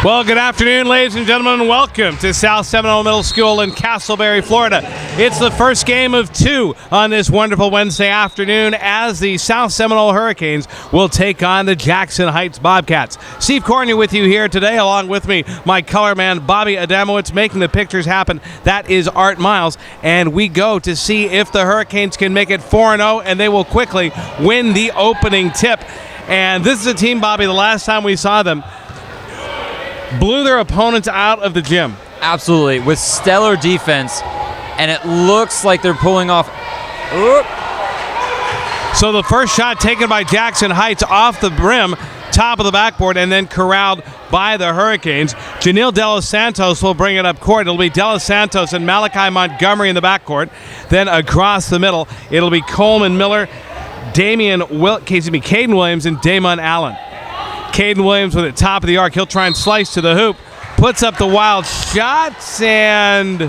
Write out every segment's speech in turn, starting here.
Well, good afternoon, ladies and gentlemen, and welcome to South Seminole Middle School in Castleberry, Florida. It's the first game of two on this wonderful Wednesday afternoon as the South Seminole Hurricanes will take on the Jackson Heights Bobcats. Steve Corney with you here today, along with me, my color man, Bobby Adamowitz, making the pictures happen. That is Art Miles, and we go to see if the Hurricanes can make it 4-0, and they will quickly win the opening tip. And this is a team, Bobby, the last time we saw them, blew their opponents out of the gym. Absolutely, with stellar defense, and it looks like they're pulling off. Oop. So the first shot taken by Jackson Heights off the rim, top of the backboard, and then corralled by the Hurricanes. Janelle De Los Santos will bring it up court. It'll be De Los Santos and Malachi Montgomery in the backcourt. Then across the middle, it'll be Coleman Miller, Caden Williams, and Damon Allen. Caden Williams with it top of the arc. He'll try and slice to the hoop. Puts up the wild shots, and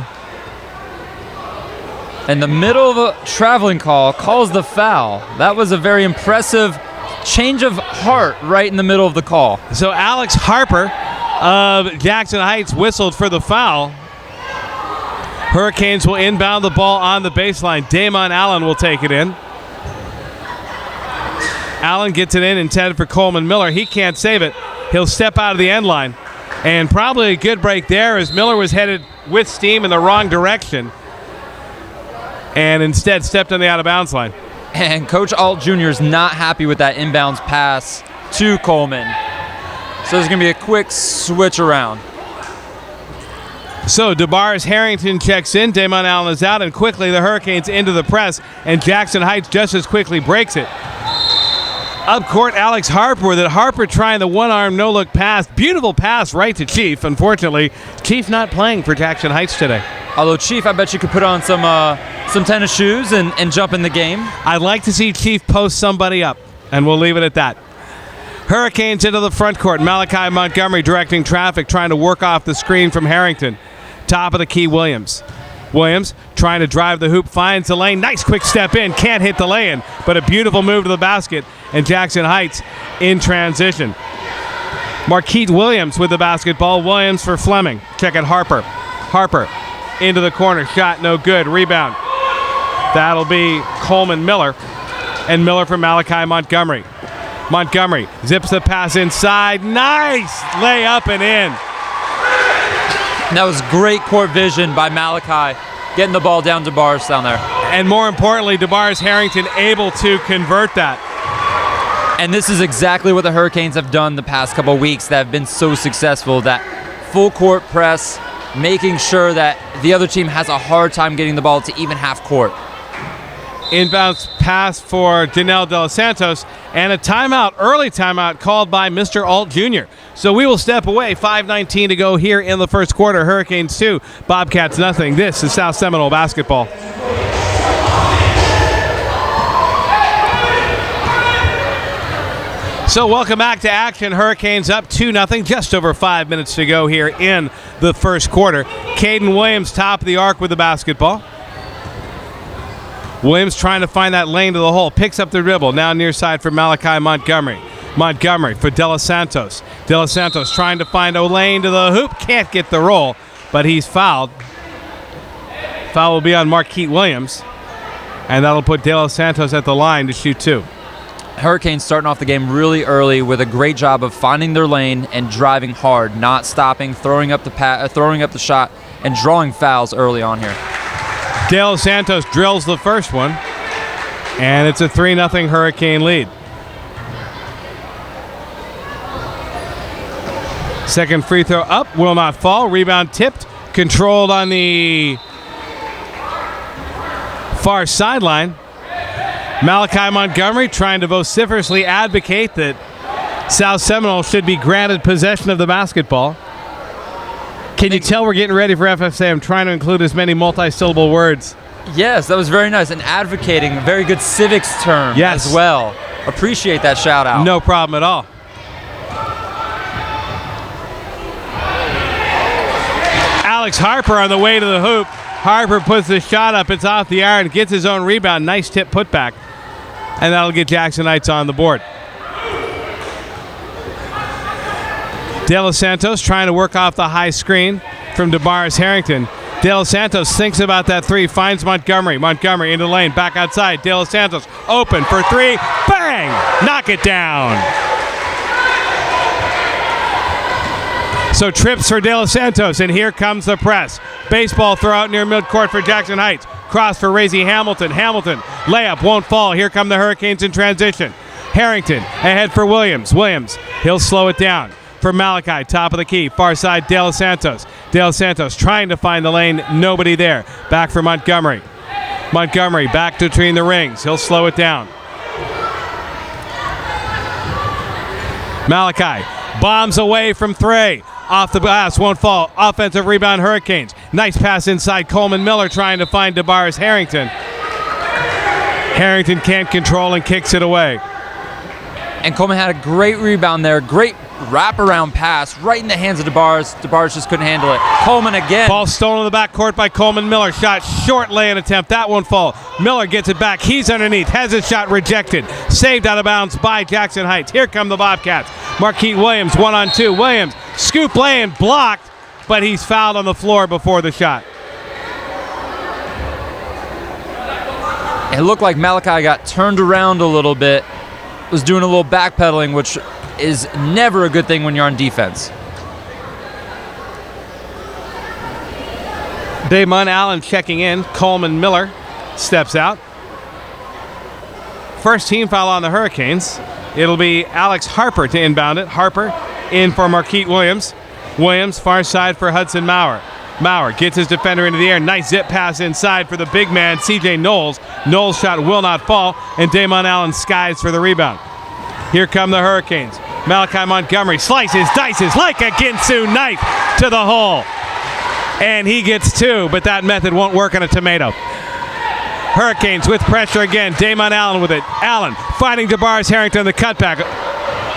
in the middle of a traveling call, calls the foul. That was a very impressive change of heart right in the middle of the call. So Alex Harper of Jackson Heights whistled for the foul. Hurricanes will inbound the ball on the baseline. Damon Allen will take it in. Allen gets it in, intended for Coleman Miller. He can't save it. He'll step out of the end line. And probably a good break there as Miller was headed with steam in the wrong direction and instead stepped on the out-of-bounds line. And Coach Alt Jr. is not happy with that inbounds pass to Coleman. So there's going to be a quick switch around. So DeBarris Harrington checks in. Damon Allen is out, and quickly the Hurricanes into the press, and Jackson Heights just as quickly breaks it. Up court, Alex Harper with it. Harper trying the one-arm no-look pass. Beautiful pass right to Chief. Unfortunately, Chief not playing for Jackson Heights today. Although Chief, I bet you could put on some tennis shoes and jump in the game. I'd like to see Chief post somebody up, and we'll leave it at that. Hurricanes into the front court. Malachi Montgomery directing traffic, trying to work off the screen from Harrington. Top of the key, Williams. Williams trying to drive the hoop, finds the lane. Nice quick step in, can't hit the lay-in, but a beautiful move to the basket, and Jackson Heights in transition. Marquette Williams with the basketball. Williams for Fleming. Check it, Harper. Harper into the corner, shot no good, rebound. That'll be Coleman Miller, and Miller for Malachi Montgomery. Montgomery zips the pass inside, nice layup and in. That was great court vision by Malachi, getting the ball down to DeBarris down there. And more importantly, DeBarris Harrington able to convert that. And this is exactly what the Hurricanes have done the past couple of weeks that have been so successful, that full court press, making sure that the other team has a hard time getting the ball to even half court. Inbounds pass for Janelle De Los Santos, and a timeout, early timeout called by Mr. Alt Jr. So we will step away. 5:19 to go here in the first quarter. Hurricanes 2, Bobcats nothing. This is South Seminole basketball. So welcome back to action. Hurricanes up 2-0, just over 5 minutes to go here in the first quarter. Caden Williams top of the arc with the basketball. Williams trying to find that lane to the hole. Picks up the dribble. Now near side for Malachi Montgomery. Montgomery for De Los Santos. De Los Santos trying to find a lane to the hoop. Can't get the roll, but he's fouled. Foul will be on Marquette Williams, and that'll put De Los Santos at the line to shoot two. Hurricanes starting off the game really early with a great job of finding their lane and driving hard, not stopping, throwing up the shot, and drawing fouls early on here. De Los Santos drills the first one, and it's a 3-0 Hurricane lead. Second free throw up, will not fall. Rebound tipped, controlled on the far sideline. Malachi Montgomery trying to vociferously advocate that South Seminole should be granted possession of the basketball. Can you tell we're getting ready for FFA? I'm trying to include as many multi-syllable words. Yes, that was very nice. And advocating, a very good civics term as well. Appreciate that shout out. No problem at all. Alex Harper on the way to the hoop. Harper puts the shot up. It's off the iron. Gets his own rebound. Nice tip putback. And that'll get Jackson Heights on the board. De Los Santos trying to work off the high screen from DeBarris Harrington. De Los Santos thinks about that three, finds Montgomery. Montgomery into the lane, back outside. De Los Santos open for three. Bang! Knock it down. So trips for De Los Santos, and here comes the press. Baseball throw out near midcourt for Jackson Heights. Cross for Razy Hamilton. Hamilton, layup, won't fall. Here come the Hurricanes in transition. Harrington ahead for Williams. Williams, he'll slow it down. For Malachi, top of the key, far side, De Los Santos. De Los Santos trying to find the lane, nobody there. Back for Montgomery. Montgomery back between the rings. He'll slow it down. Malachi bombs away from three. Off the glass, won't fall. Offensive rebound, Hurricanes. Nice pass inside. Coleman Miller trying to find DeBarris Harrington. Harrington can't control and kicks it away. And Coleman had a great rebound there. Great wraparound pass right in the hands of DeBarris. DeBarris just couldn't handle it. Coleman again. Ball stolen in the backcourt by Coleman Miller. Shot short lay-in attempt. That won't fall. Miller gets it back. He's underneath. Has his shot rejected. Saved out of bounds by Jackson Heights. Here come the Bobcats. Marquette Williams 1-on-2. Williams scoop lay-in blocked, but he's fouled on the floor before the shot. It looked like Malachi got turned around a little bit. Was doing a little backpedaling, which is never a good thing when you're on defense. Damon Allen checking in. Coleman Miller steps out. First team foul on the Hurricanes. It'll be Alex Harper to inbound it. Harper in for Marquette Williams. Williams far side for Hudson Maurer. Maurer gets his defender into the air. Nice zip pass inside for the big man, C.J. Knowles. Knowles' shot will not fall, and Damon Allen skies for the rebound. Here come the Hurricanes. Malachi Montgomery slices, dices like a Ginsu knife to the hole. And he gets two, but that method won't work on a tomato. Hurricanes with pressure again. Damon Allen with it. Allen finding DeBarris Harrington, the cutback.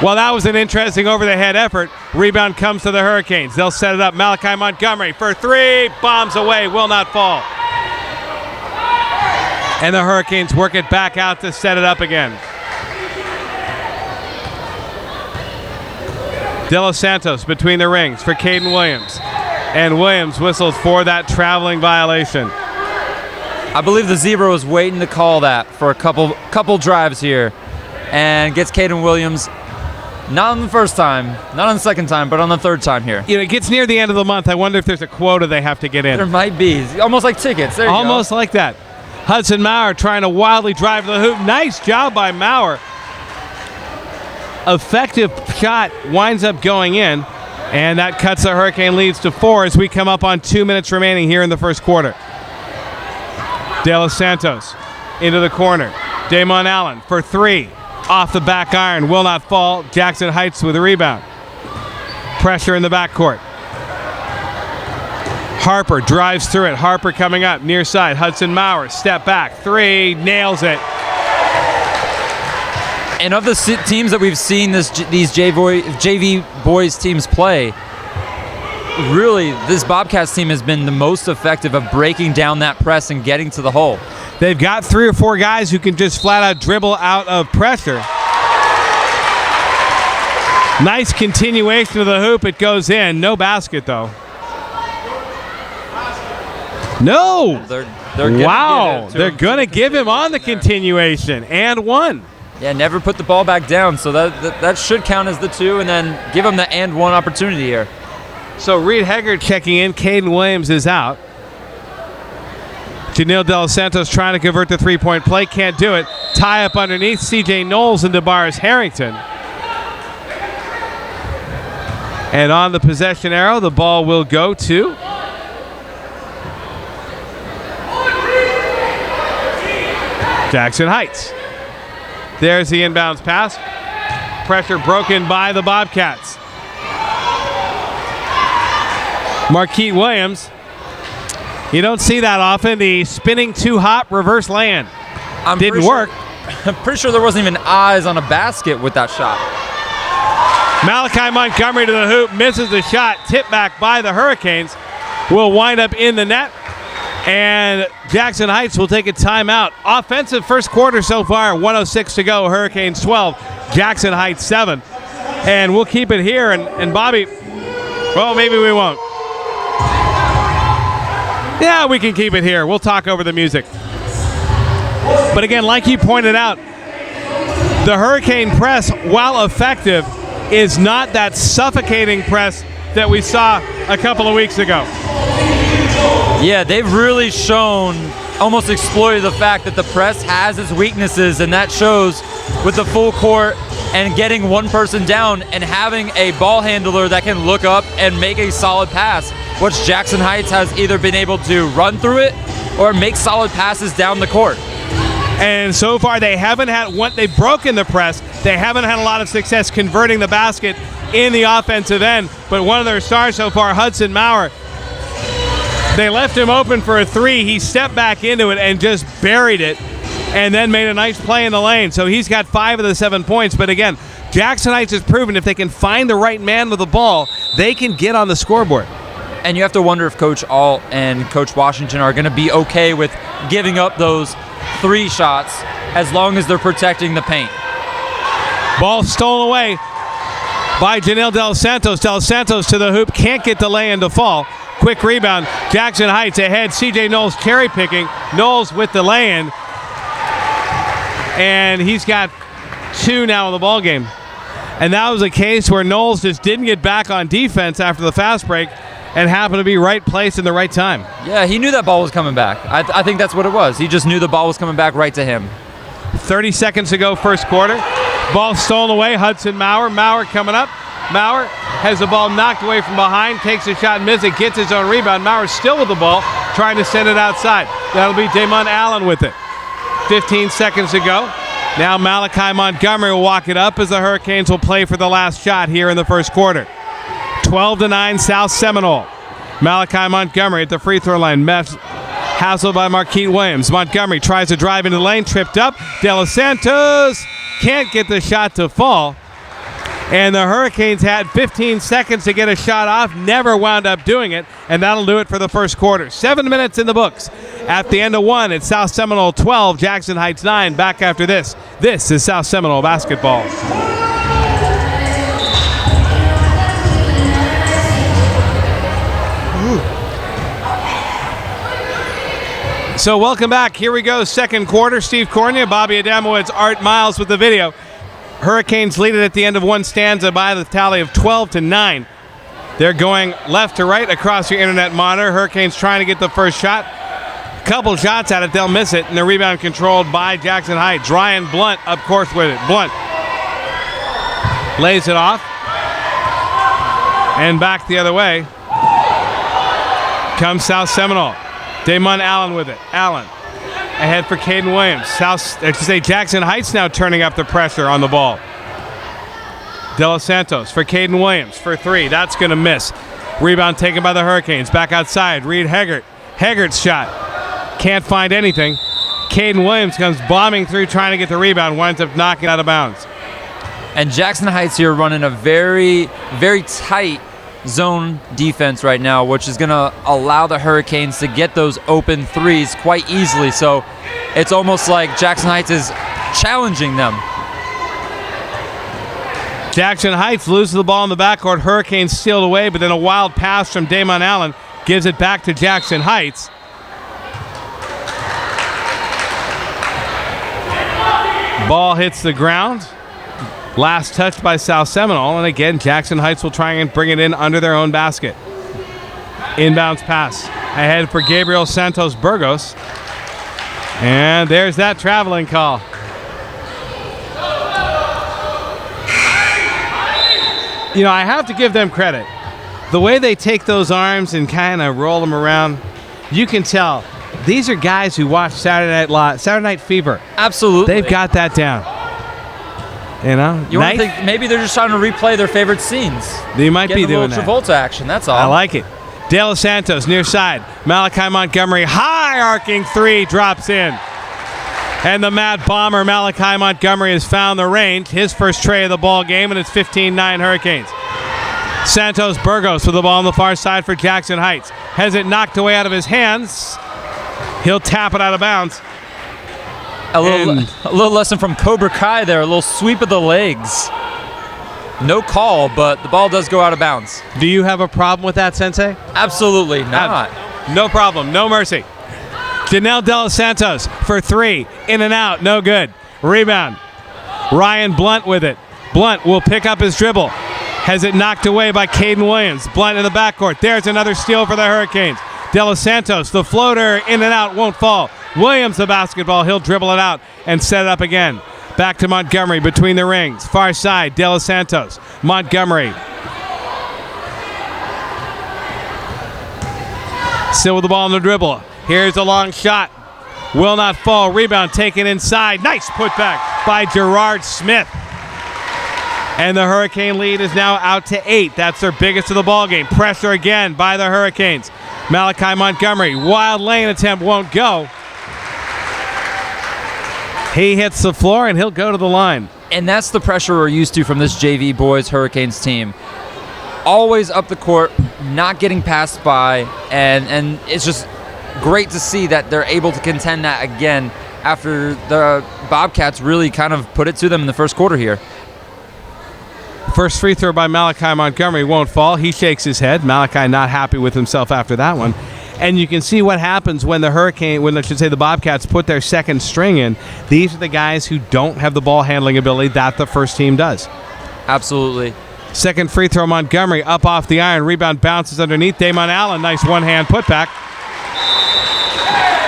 Well, that was an interesting over-the-head effort. Rebound comes to the Hurricanes. They'll set it up. Malachi Montgomery for three. Bombs away. Will not fall. And the Hurricanes work it back out to set it up again. De Los Santos between the rings for Caden Williams. And Williams whistles for that traveling violation. I believe the Zebra was waiting to call that for a couple drives here. And gets Caden Williams. Not on the first time, not on the second time, but on the third time here. You know, it gets near the end of the month. I wonder if there's a quota they have to get in. There might be. Almost like tickets. There you go. Almost like that. Hudson Maurer trying to wildly drive to the hoop. Nice job by Maurer. Effective shot winds up going in, and that cuts the Hurricane leads to 4 as we come up on 2 minutes remaining here in the first quarter. De Los Santos into the corner. Damon Allen for three. Off the back iron, will not fall. Jackson Heights with a rebound. Pressure in the backcourt. Harper drives through it. Harper coming up near side. Hudson Maurer, step back. Three, nails it. And of the teams that we've seen these JV boys teams play, really this Bobcats team has been the most effective of breaking down that press and getting to the hole. They've got 3 or 4 guys who can just flat out dribble out of pressure. Nice continuation of the hoop. It goes in. No basket, though. No. They're going to give him on the continuation. And one. Yeah, never put the ball back down. So that should count as the 2, and then give him the and 1 opportunity here. So Reed Heggard checking in. Caden Williams is out. Janil De Los Santos trying to convert the three-point play. Can't do it. Tie up underneath. C.J. Knowles and DeBarris Harrington. And on the possession arrow, the ball will go to Jackson Heights. There's the inbounds pass. Pressure broken by the Bobcats. Marquette Williams. You don't see that often. The spinning 2-hop reverse land. Didn't work. I'm pretty sure there wasn't even eyes on a basket with that shot. Malachi Montgomery to the hoop. Misses the shot. Tipped back by the Hurricanes. Will wind up in the net. And Jackson Heights will take a timeout. Offensive first quarter so far. 1:06 to go. Hurricanes 12. Jackson Heights 7. And we'll keep it here. And Bobby, well, maybe we won't. Yeah, we can keep it here. We'll talk over the music. But again, like you pointed out, the Hurricane press, while effective, is not that suffocating press that we saw a couple of weeks ago. Yeah, they've really shown, almost exploited the fact that the press has its weaknesses, and that shows with the full court and getting one person down and having a ball handler that can look up and make a solid pass, which Jackson Heights has either been able to run through it or make solid passes down the court. And so far they haven't had they've broken the press. They haven't had a lot of success converting the basket in the offensive end. But one of their stars so far, Hudson Maurer, they left him open for a three. He stepped back into it and just buried it and then made a nice play in the lane. So he's got 5 of the 7 points. But again, Jackson Heights has proven if they can find the right man with the ball, they can get on the scoreboard. And you have to wonder if Coach Alt and Coach Washington are going to be okay with giving up those 3 shots as long as they're protecting the paint. Ball stolen away by Janelle Del Santos. Del Santos to the hoop, can't get the lay-in to fall. Quick rebound, Jackson Heights ahead. CJ Knowles cherry picking. Knowles with the lay-in. And he's got 2 now in the ball game. And that was a case where Knowles just didn't get back on defense after the fast break and happened to be right place in the right time. Yeah, he knew that ball was coming back. I think that's what it was. He just knew the ball was coming back right to him. 30 seconds to go, first quarter. Ball stolen away, Hudson Maurer. Maurer coming up. Maurer has the ball knocked away from behind, takes a shot and misses it, gets his own rebound. Maurer still with the ball, trying to send it outside. That'll be Damon Allen with it. 15 seconds to go. Now Malachi Montgomery will walk it up as the Hurricanes will play for the last shot here in the first quarter. 12-9 South Seminole. Malachi Montgomery at the free throw line. Hassled by Marquette Williams. Montgomery tries to drive into the lane, tripped up. De Los Santos can't get the shot to fall. And the Hurricanes had 15 seconds to get a shot off, never wound up doing it, and that'll do it for the first quarter. 7 minutes in the books. At the end of 1, it's South Seminole 12, Jackson Heights 9. Back after this. This is South Seminole basketball. So welcome back. Here we go, second quarter. Steve Cornia, Bobby Adamowicz, Art Miles with the video. Hurricanes lead it at the end of 1 stanza by the tally of 12-9. They're going left to right across your internet monitor. Hurricanes trying to get the first shot. Couple shots at it, they'll miss it, and the rebound controlled by Jackson Heights. Ryan Blunt up course with it. Blunt lays it off. And back the other way comes South Seminole. Damon Allen with it. Allen ahead for Caden Williams. Jackson Heights now turning up the pressure on the ball. De Los Santos for Caden Williams for 3. That's going to miss. Rebound taken by the Hurricanes. Back outside. Reed Haggart. Haggart's shot. Can't find anything. Caden Williams comes bombing through trying to get the rebound. Winds up knocking out of bounds. And Jackson Heights here running a very, very tight zone defense right now, which is going to allow the Hurricanes to get those open threes quite easily. So it's almost like Jackson Heights is challenging them. Jackson Heights loses the ball in the backcourt. Hurricanes steal it away, but then a wild pass from Damon Allen gives it back to Jackson Heights. Ball hits the ground. Last touch by South Seminole, and again, Jackson Heights will try and bring it in under their own basket. Inbounds pass ahead for Gabriel Santos Burgos. And there's that traveling call. You know, I have to give them credit. The way they take those arms and kind of roll them around, you can tell these are guys who watch Saturday Night Fever. Absolutely. They've got that down. You know, you want to think maybe they're just trying to replay their favorite scenes. They might be doing that. Travolta action, that's all. I like it. De Los Santos near side. Malachi Montgomery, high arcing 3, drops in. And the Mad Bomber Malachi Montgomery has found the range. His first tray of the ball game, and it's 15-9 Hurricanes. Santos Burgos with the ball on the far side for Jackson Heights. Has it knocked away out of his hands. He'll tap it out of bounds. A little lesson from Cobra Kai there, a little sweep of the legs. No call, but the ball does go out of bounds. Do you have a problem with that, Sensei? Absolutely not. No problem. No mercy. Janelle De Los Santos for 3. In and out. No good. Rebound. Ryan Blunt with it. Blunt will pick up his dribble. Has it knocked away by Caden Williams. Blunt in the backcourt. There's another steal for the Hurricanes. De Los Santos, the floater, in and out, won't fall. Williams, the basketball. He'll dribble it out and set it up again. Back to Montgomery between the rings. Far side, De Los Santos. Montgomery. Still with the ball in the dribble. Here's a long shot. Will not fall. Rebound taken inside. Nice putback by Gerard Smith. And the Hurricane lead is now out to 8. That's their biggest of the ball game. Pressure again by the Hurricanes. Malachi Montgomery. Wild lane attempt won't go. He hits the floor and he'll go to the line. And that's the pressure we're used to from this JV boys Hurricanes team. Always up the court, not getting passed by, and it's just great to see that they're able to contend that again after the Bobcats really kind of put it to them in the first quarter here. First free throw by Malachi Montgomery won't fall. He shakes his head. Malachi not happy with himself after that one. And you can see what happens when the Bobcats put their second string in. These are the guys who don't have the ball handling ability that the first team does. Absolutely. Second free throw, Montgomery up off the iron. Rebound bounces underneath. Damon Allen, nice one-hand putback.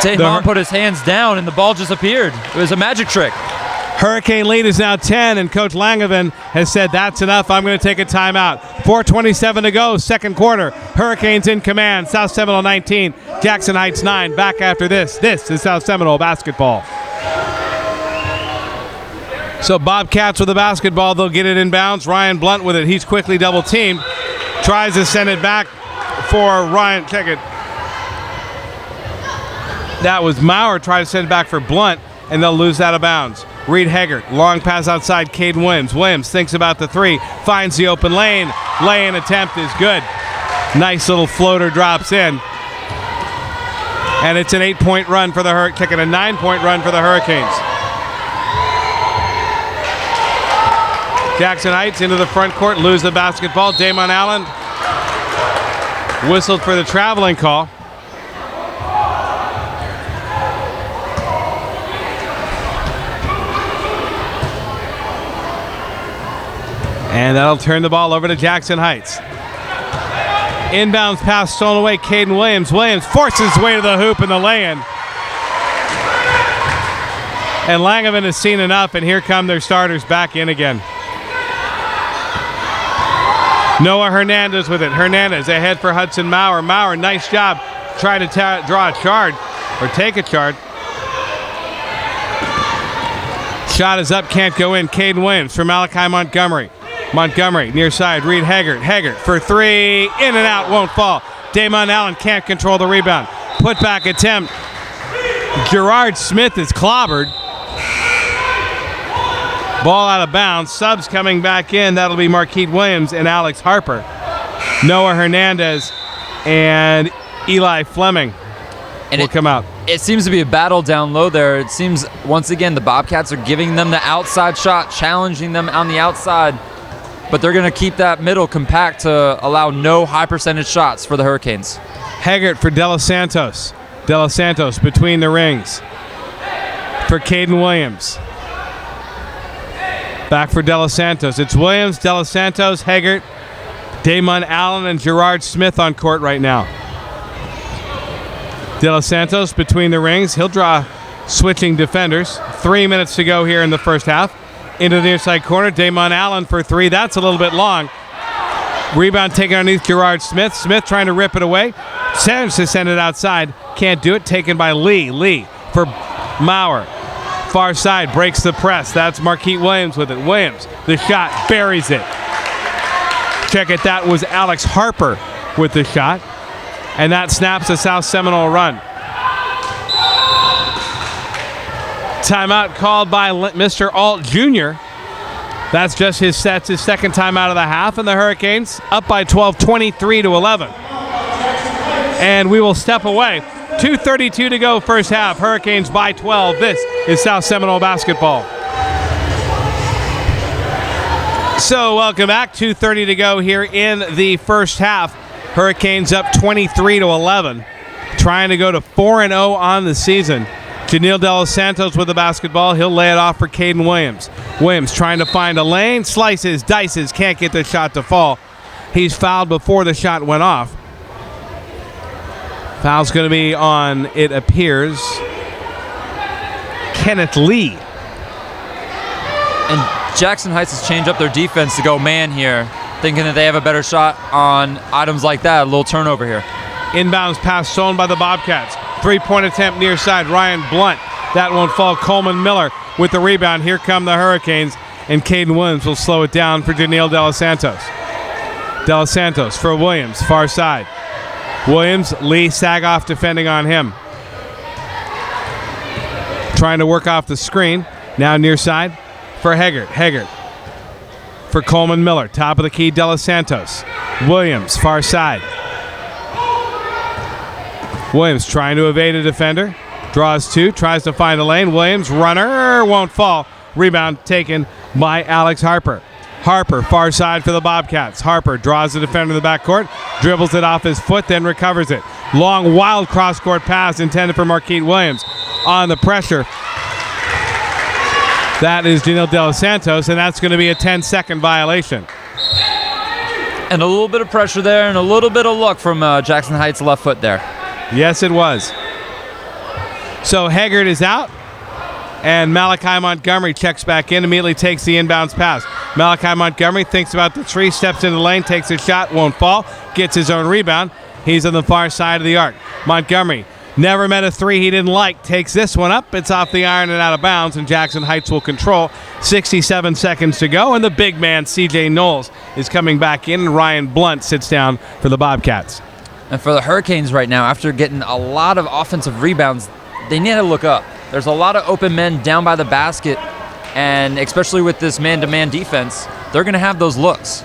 Damon put his hands down and the ball just appeared. It was a magic trick. Hurricane lead is now 10, and Coach Langevin has said, that's enough. I'm going to take a timeout. 4:27 to go, second quarter. Hurricanes in command. South Seminole 19, Jackson Heights 9. Back after this. This is South Seminole basketball. So Bobcats with the basketball. They'll get it inbounds. Ryan Blunt with it. He's quickly double-teamed. Tries to send it back for Ryan. Check it. That was Maurer trying to send it back for Blunt, and they'll lose that out of bounds. Reed Haggart, long pass outside, Caden Williams. Williams thinks about the 3, finds the open lane. Lay-in attempt is good. Nice little floater drops in. And it's an 8-point run for the Hurricanes, kicking a 9-point run for the Hurricanes. Jackson Heights into the front court, lose the basketball. Damon Allen whistled for the traveling call. And that'll turn the ball over to Jackson Heights. Inbounds pass stolen away. Caden Williams. Williams forces his way to the hoop in the lay-in. And Langevin has seen enough, and here come their starters back in again. Noah Hernandez with it. Hernandez ahead for Hudson Maurer. Maurer, nice job trying to draw a charge, or take a charge. Shot is up, can't go in. Caden Williams for Malachi Montgomery. Montgomery, near side, Reed Haggart. Haggart for 3, in and out, won't fall. Damon Allen can't control the rebound. Put back attempt. Gerard Smith is clobbered. Ball out of bounds. Subs coming back in. That'll be Marquette Williams and Alex Harper. Noah Hernandez and Eli Fleming will come out. It seems to be a battle down low there. It seems, once again, the Bobcats are giving them the outside shot, challenging them on the outside. But they're going to keep that middle compact to allow no high percentage shots for the Hurricanes. Haggart for De Los Santos. De Los Santos between the rings for Caden Williams. Back for De Los Santos. It's Williams, De Los Santos, Haggart, Damon Allen, and Gerard Smith on court right now. De Los Santos between the rings. He'll draw switching defenders. 3 minutes to go here in the first half. Into the near side corner, Damon Allen for 3. That's a little bit long. Rebound taken underneath Gerard Smith. Smith trying to rip it away. Sends to send it outside. Can't do it. Taken by Lee. Lee for Maurer. Far side, breaks the press. That's Marquette Williams with it. Williams, the shot, buries it. Check it, that was Alex Harper with the shot. And that snaps a South Seminole run. Timeout called by Mr. Alt Jr. That's just his second timeout of the half, and the Hurricanes up by 12, 23-11. And we will step away. 2:32 to go first half. Hurricanes by 12. This is South Seminole basketball. So welcome back. 2:30 to go here in the first half. Hurricanes up 23-11, trying to go to 4-0 on the season. Janil De Los Santos with the basketball. He'll lay it off for Caden Williams. Williams trying to find a lane, slices, dices, can't get the shot to fall. He's fouled before the shot went off. Foul's going to be on, it appears, Kenneth Lee. And Jackson Heights has changed up their defense to go man here, thinking that they have a better shot on items like that. A little turnover here. Inbounds pass stolen by the Bobcats. Three-point attempt near side. Ryan Blunt. That won't fall. Coleman Miller with the rebound. Here come the Hurricanes, and Caden Williams will slow it down for Janil De Los Santos. De Los Santos for Williams, far side. Williams, Lee Sagoff defending on him. Trying to work off the screen. Now near side for Haggard. Haggard for Coleman Miller. Top of the key, De Los Santos. Williams, far side. Williams trying to evade a defender. Draws two, tries to find a lane. Williams, runner, won't fall. Rebound taken by Alex Harper. Harper, far side for the Bobcats. Harper draws the defender in the backcourt, dribbles it off his foot, then recovers it. Long, wild cross-court pass intended for Marquette Williams. On the pressure, that is Janil De Los Santos, and that's going to be a 10-second violation. And a little bit of pressure there and a little bit of luck from Jackson Heights' left foot there. Yes, it was. So Haggard is out, and Malachi Montgomery checks back in, immediately takes the inbounds pass. Malachi Montgomery thinks about the three, steps into the lane, takes a shot, won't fall, gets his own rebound. He's on the far side of the arc. Montgomery never met a three he didn't like, takes this one up, it's off the iron and out of bounds, and Jackson Heights will control. 67 seconds to go, and the big man, C.J. Knowles, is coming back in, and Ryan Blunt sits down for the Bobcats. And for the Hurricanes right now, after getting a lot of offensive rebounds, they need to look up. There's a lot of open men down by the basket, and especially with this man-to-man defense, they're going to have those looks.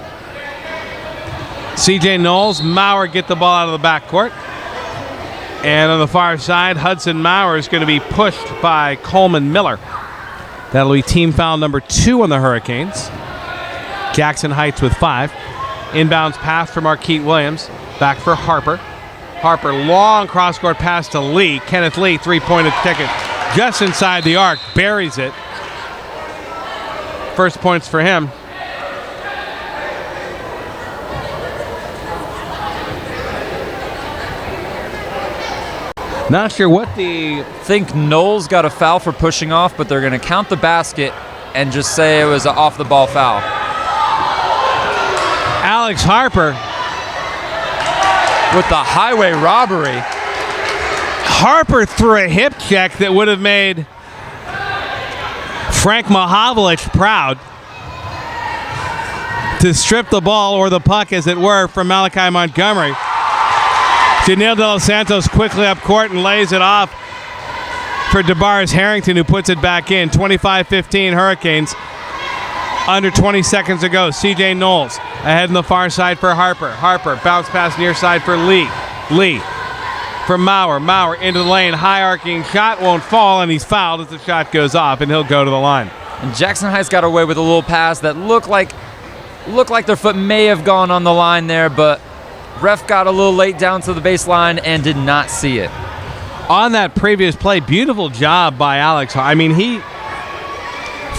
C.J. Knowles, Maurer get the ball out of the backcourt. And on the far side, Hudson Maurer is going to be pushed by Coleman Miller. That'll be team foul number 2 on the Hurricanes. Jackson Heights with 5. Inbounds pass for Marquette Williams. Back for Harper. Harper, long cross-court pass to Lee. Kenneth Lee, three-pointed ticket. Just inside the arc, buries it. First points for him. Not sure what the... I think Knowles got a foul for pushing off, but they're going to count the basket and just say it was an off-the-ball foul. Alex Harper with the highway robbery. Harper threw a hip check that would have made Frank Mahavlich proud to strip the ball, or the puck as it were, from Malachi Montgomery. Janil De Los Santos quickly up court and lays it off for DeBaris Harrington, who puts it back in. 25-15 Hurricanes. Under 20 seconds to go. C.J. Knowles ahead on the far side for Harper. Harper, bounce pass near side for Lee. Lee for Maurer. Maurer into the lane. High arcing shot, won't fall, and he's fouled as the shot goes off, and he'll go to the line. And Jackson Heights got away with a little pass that looked like their foot may have gone on the line there, but ref got a little late down to the baseline and did not see it. On that previous play, beautiful job by Alex. I mean, he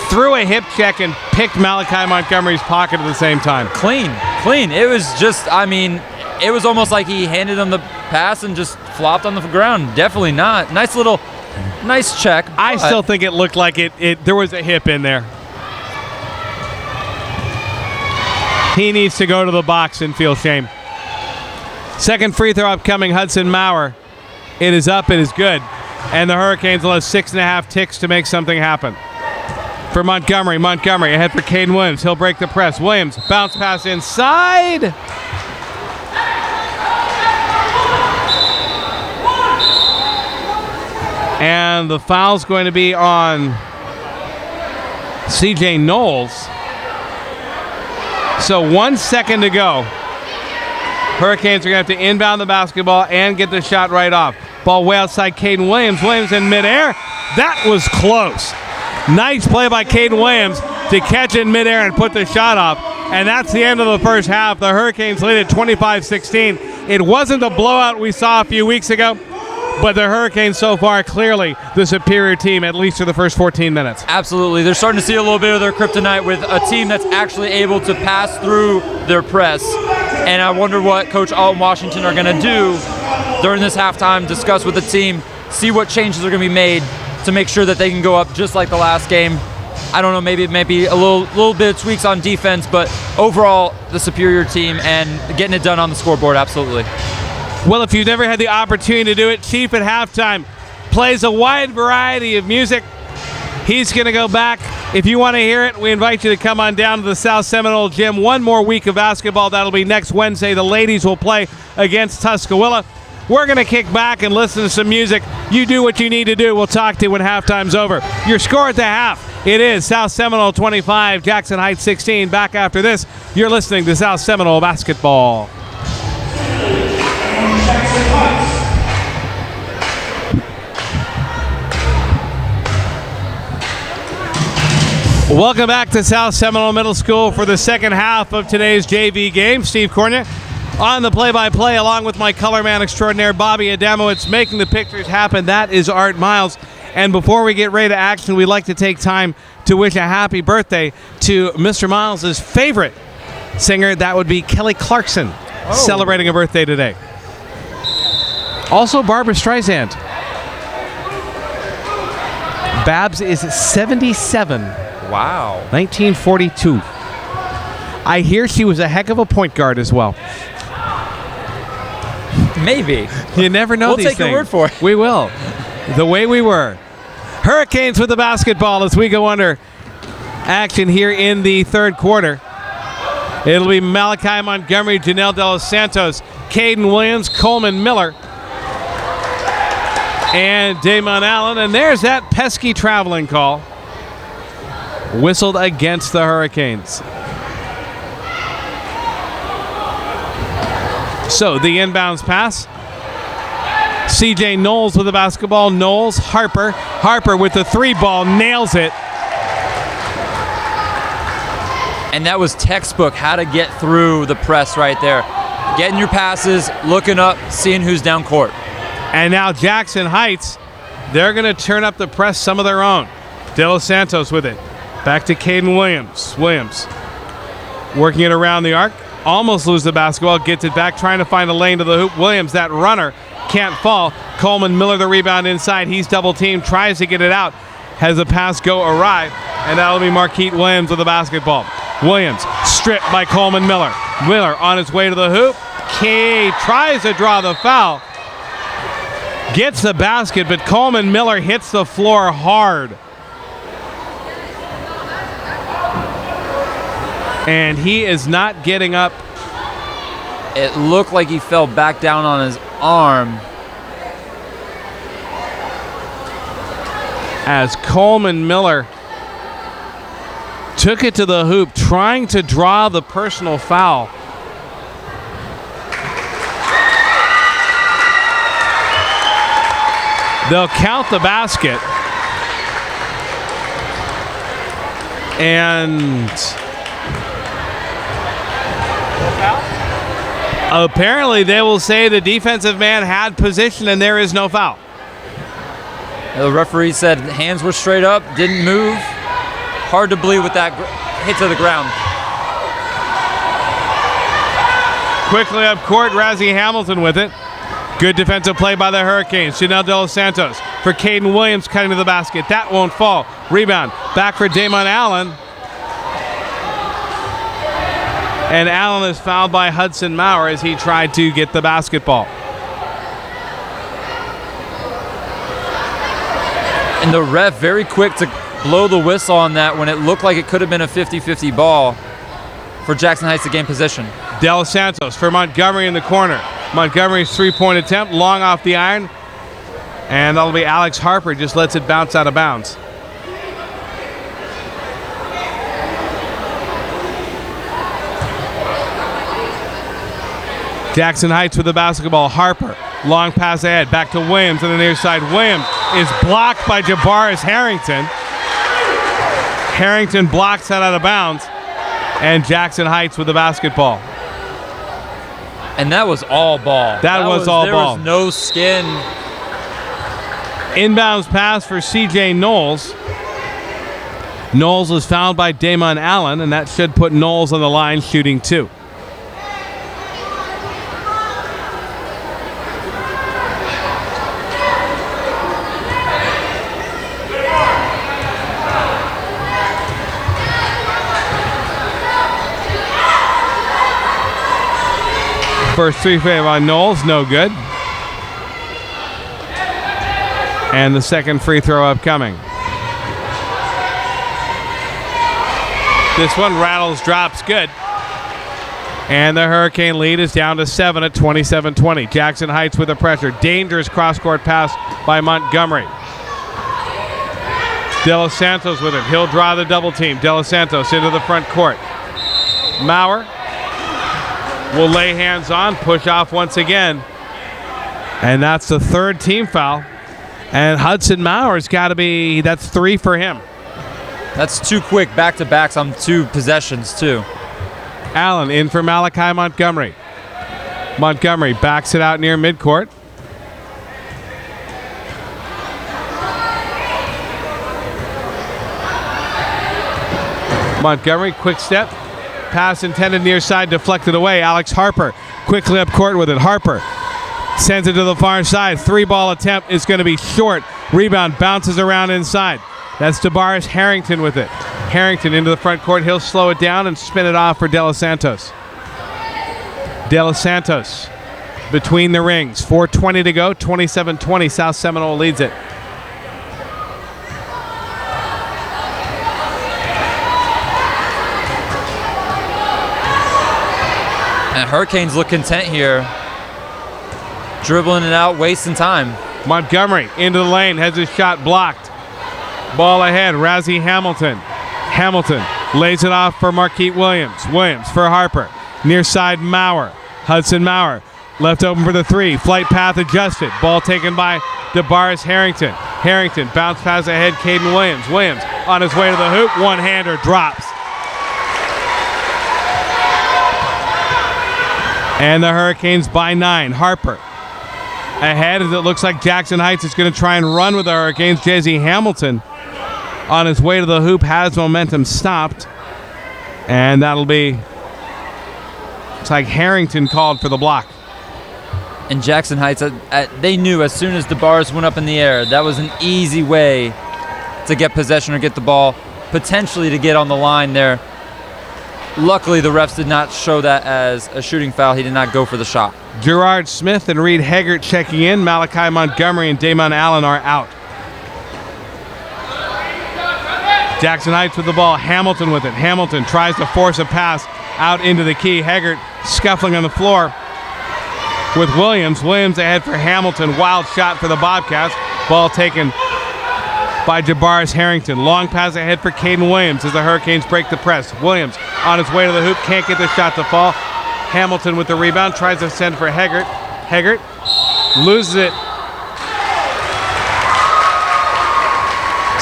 threw a hip check and picked Malachi Montgomery's pocket at the same time. Clean. It was just, it was almost like he handed him the pass and just flopped on the ground. Definitely not. Nice check. I still think it looked like there was a hip in there. He needs to go to the box and feel shame. Second free throw upcoming, Hudson Maurer. It is up, it is good. And the Hurricanes will have 6.5 ticks to make something happen. For Montgomery ahead for Caden Williams. He'll break the press. Williams, bounce pass inside. And the foul's going to be on C.J. Knowles. So 1 second to go. Hurricanes are going to have to inbound the basketball and get the shot right off. Ball way outside Caden Williams. Williams in midair. That was close. Nice play by Caden Williams to catch in midair and put the shot off. And that's the end of the first half. The Hurricanes lead at 25-16. It wasn't the blowout we saw a few weeks ago, but the Hurricanes so far clearly the superior team, at least for the first 14 minutes. Absolutely. They're starting to see a little bit of their kryptonite with a team that's actually able to pass through their press. And I wonder what Coach Alton Washington are going to do during this halftime, discuss with the team, see what changes are going to be made to make sure that they can go up just like the last game. I don't know, maybe a little bit of tweaks on defense, but overall, the superior team and getting it done on the scoreboard, absolutely. Well, if you've never had the opportunity to do it, Chief at halftime plays a wide variety of music. He's going to go back. If you want to hear it, we invite you to come on down to the South Seminole Gym. One more week of basketball. That'll be next Wednesday. The ladies will play against Tuscaloosa. We're going to kick back and listen to some music. You do what you need to do. We'll talk to you when halftime's over. Your score at the half, it is South Seminole 25, Jackson Heights 16. Back after this, you're listening to South Seminole Basketball. Welcome back to South Seminole Middle School for the second half of today's JV game. Steve Cornia on the play-by-play, along with my color man extraordinaire, Bobby Adamowitz, making the pictures happen. That is Art Miles. And before we get ready to action, we'd like to take time to wish a happy birthday to Mr. Miles' favorite singer. That would be Kelly Clarkson, celebrating a birthday today. Also, Barbra Streisand. Babs is 77. Wow. 1942. I hear she was a heck of a point guard as well. Maybe. You never know these things. We'll take your word for it. We will. The way we were. Hurricanes with the basketball as we go under action here in the third quarter. It'll be Malachi Montgomery, Janelle De Los Santos, Caden Williams, Coleman Miller, and Damon Allen. And there's that pesky traveling call whistled against the Hurricanes. So the inbounds pass. CJ Knowles with the basketball. Knowles, Harper. Harper with the three ball, nails it. And that was textbook how to get through the press right there. Getting your passes, looking up, seeing who's down court. And now Jackson Heights, they're going to turn up the press some of their own. De Los Santos with it. Back to Caden Williams. Williams working it around the arc. Almost lose the basketball. Gets it back, trying to find a lane to the hoop. Williams, that runner, can't fall. Coleman Miller, the rebound inside. He's double-teamed, tries to get it out. Has a pass go awry. And that'll be Marquette Williams with the basketball. Williams stripped by Coleman Miller. Miller on his way to the hoop. Kay tries to draw the foul. Gets the basket, but Coleman Miller hits the floor hard. And he is not getting up. It looked like he fell back down on his arm. As Coleman Miller took it to the hoop, trying to draw the personal foul. They'll count the basket. And apparently they will say the defensive man had position and there is no foul. The referee said hands were straight up, didn't move. Hard to believe with that hit to the ground. Quickly up court, Razzie Hamilton with it. Good defensive play by the Hurricanes. Janelle De Los Santos for Caden Williams cutting to the basket. That won't fall. Rebound. Back for Damon Allen. And Allen is fouled by Hudson Maurer as he tried to get the basketball. And the ref very quick to blow the whistle on that when it looked like it could have been a 50-50 ball for Jackson Heights to gain possession. De Los Santos for Montgomery in the corner. Montgomery's three-point attempt, long off the iron. And that'll be Alex Harper, just lets it bounce out of bounds. Jackson Heights with the basketball. Harper, long pass ahead, back to Williams on the near side. Williams is blocked by Jabaris Harrington. Harrington blocks that out of bounds, and Jackson Heights with the basketball. And that was all ball. That was all ball. There was no skin. Inbounds pass for C.J. Knowles. Knowles was fouled by Damon Allen, and that should put Knowles on the line shooting 2. First free throw by Knowles, no good. And the second free throw upcoming. This one rattles, drops, good. And the Hurricane lead is down to 7 at 27-20. Jackson Heights with the pressure. Dangerous cross-court pass by Montgomery. De Los Santos with it. He'll draw the double team. De Los Santos into the front court. Maurer will lay hands on, push off once again. And that's the third team foul. And Hudson Maurer's got to be, that's 3 for him. That's too quick back-to-backs on 2 possessions, too. Allen in for Malachi Montgomery. Montgomery backs it out near midcourt. Montgomery, quick step. Pass intended near side, deflected away. Alex Harper quickly up court with it. Harper sends it to the far side. 3-ball attempt is going to be short. Rebound bounces around inside. That's DeBaris Harrington with it. Harrington into the front court. He'll slow it down and spin it off for De Los Santos. De Los Santos between the rings. 4:20 to go. 27-20. South Seminole leads it. And Hurricanes look content here. Dribbling it out, wasting time. Montgomery into the lane, has his shot blocked. Ball ahead, Razzie Hamilton. Hamilton lays it off for Marquette Williams. Williams for Harper. Near side, Maurer. Hudson Maurer left open for the 3. Flight path adjusted. Ball taken by DeBaris Harrington. Harrington bounce pass ahead, Caden Williams. Williams on his way to the hoop. One-hander drops. And the Hurricanes by 9. Harper ahead as it looks like Jackson Heights is going to try and run with the Hurricanes. Jesse Hamilton on his way to the hoop has momentum stopped. And that'll be, it's like Harrington called for the block. And Jackson Heights, they knew as soon as the bars went up in the air, that was an easy way to get possession or get the ball, potentially to get on the line there. Luckily, the refs did not show that as a shooting foul. He did not go for the shot. Gerard Smith and Reed Haggart checking in. Malachi Montgomery and Damon Allen are out. Jackson Heights with the ball. Hamilton with it. Hamilton tries to force a pass out into the key. Haggart scuffling on the floor with Williams. Williams ahead for Hamilton. Wild shot for the Bobcats. Ball taken by Jabaris Harrington. Long pass ahead for Caden Williams as the Hurricanes break the press. Williams on his way to the hoop. Can't get the shot to fall. Hamilton with the rebound. Tries to send for Haggart. Haggart loses it